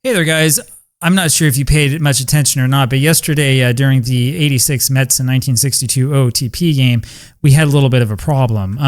Hey there, guys. I'm not sure if you paid much attention or not, but yesterday during the 86 Mets in 1962 OOTP game, we had a little bit of a problem.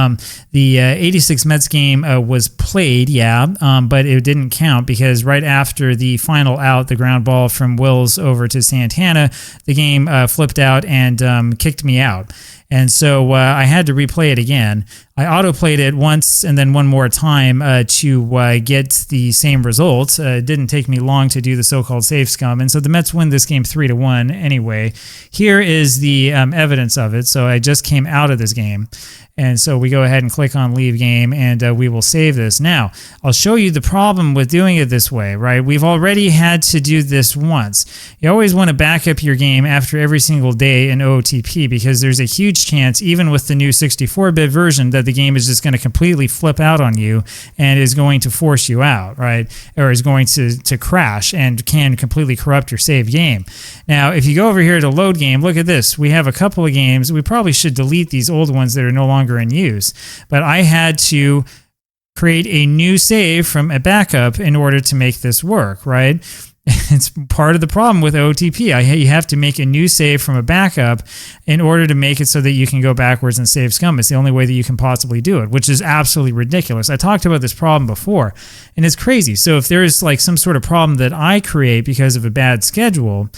The 86 Mets game was played, but it didn't count because right after the final out, the ground ball from Wills over to Santana, the game flipped out and kicked me out. And so I had to replay it again. I auto-played it once and then one more time to get the same result. It didn't take me long to do the so-called save scum. And so the Mets win this game 3-1 anyway. Here is the evidence of it. So I just came out of this game. And so we go ahead and click on leave game and we will save this. Now, I'll show you the problem with doing it this way, right? We've already had to do this once. You always want to back up your game after every single day in OOTP because there's a huge chance, even with the new 64-bit version, that the game is just going to completely flip out on you and is going to force you out, right? Or is going to crash and can completely corrupt your save game. Now, if you go over here to load game, look at this. We have a couple of games. We probably should delete these old ones that are no longer in use, but I had to create a new save from a backup in order to make this work, right? It's part of the problem with OOTP. You have to make a new save from a backup in order to make it so that you can go backwards and save scum. It's the only way that you can possibly do it, which is absolutely ridiculous. I talked about this problem before, and it's crazy. So if there is like some sort of problem that I create because of a bad schedule,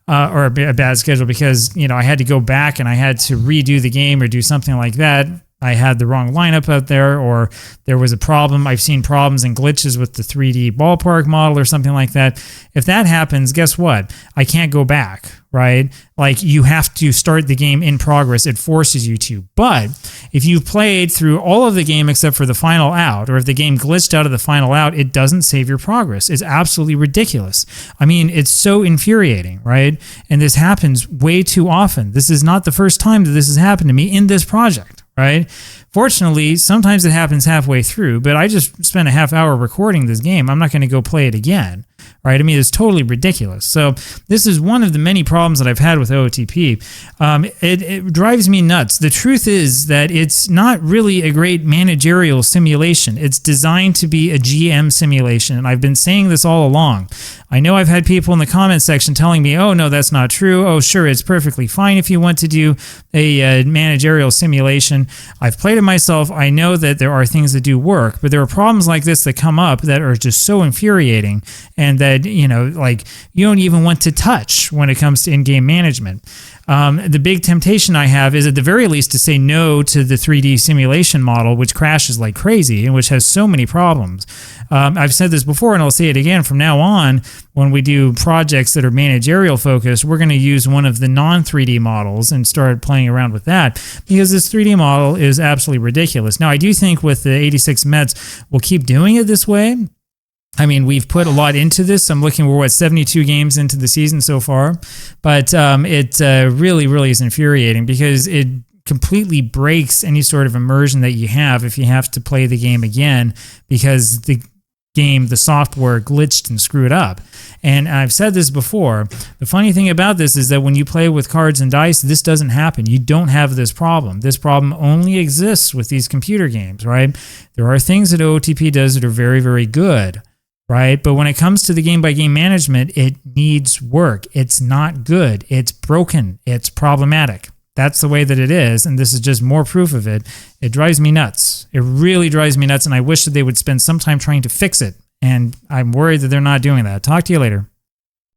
or a bad schedule because, you know, I had to go back and I had to redo the game or do something like that. I had the wrong lineup out there, or there was a problem. I've seen problems and glitches with the 3D ballpark model or something like that. If that happens, guess what? I can't go back, right? Like, you have to start the game in progress. It forces you to. But if you've played through all of the game except for the final out, or if the game glitched out of the final out, it doesn't save your progress. It's absolutely ridiculous. I mean, it's so infuriating, right? And this happens way too often. This is not the first time that this has happened to me in this project. Right? Fortunately, sometimes it happens halfway through, but I just spent a half hour recording this game. I'm not going to go play it again. Right? I mean, it's totally ridiculous. So this is one of the many problems that I've had with OOTP. It drives me nuts. The truth is that it's not really a great managerial simulation. It's designed to be a GM simulation, and I've been saying this all along. I know I've had people in the comment section telling me, oh, no, that's not true. Oh, sure, it's perfectly fine if you want to do a managerial simulation. I've played it myself. I know that there are things that do work, but there are problems like this that come up that are just so infuriating and that, you know, like, you don't even want to touch when it comes to in-game management. The big temptation I have is at the very least to say no to the 3D simulation model, which crashes like crazy and which has so many problems. I've said this before and I'll say it again. From now on, when we do projects that are managerial focused, we're going to use one of the non-3D models and start playing around with that because this 3D model is absolutely ridiculous. Now, I do think with the 86 Mets, we'll keep doing it this way. I mean, we've put a lot into this. I'm looking, we're 72 games into the season so far, but it really, really is infuriating because it completely breaks any sort of immersion that you have if you have to play the game again because the software glitched and screwed up. And I've said this before, the funny thing about this is that when you play with cards and dice, this doesn't happen. You don't have this problem. This problem only exists with these computer games, right? There are things that OOTP does that are very, very good. Right? But when it comes to the game-by-game management, it needs work. It's not good. It's broken. It's problematic. That's the way that it is, and this is just more proof of it. It drives me nuts. It really drives me nuts, and I wish that they would spend some time trying to fix it, and I'm worried that they're not doing that. Talk to you later.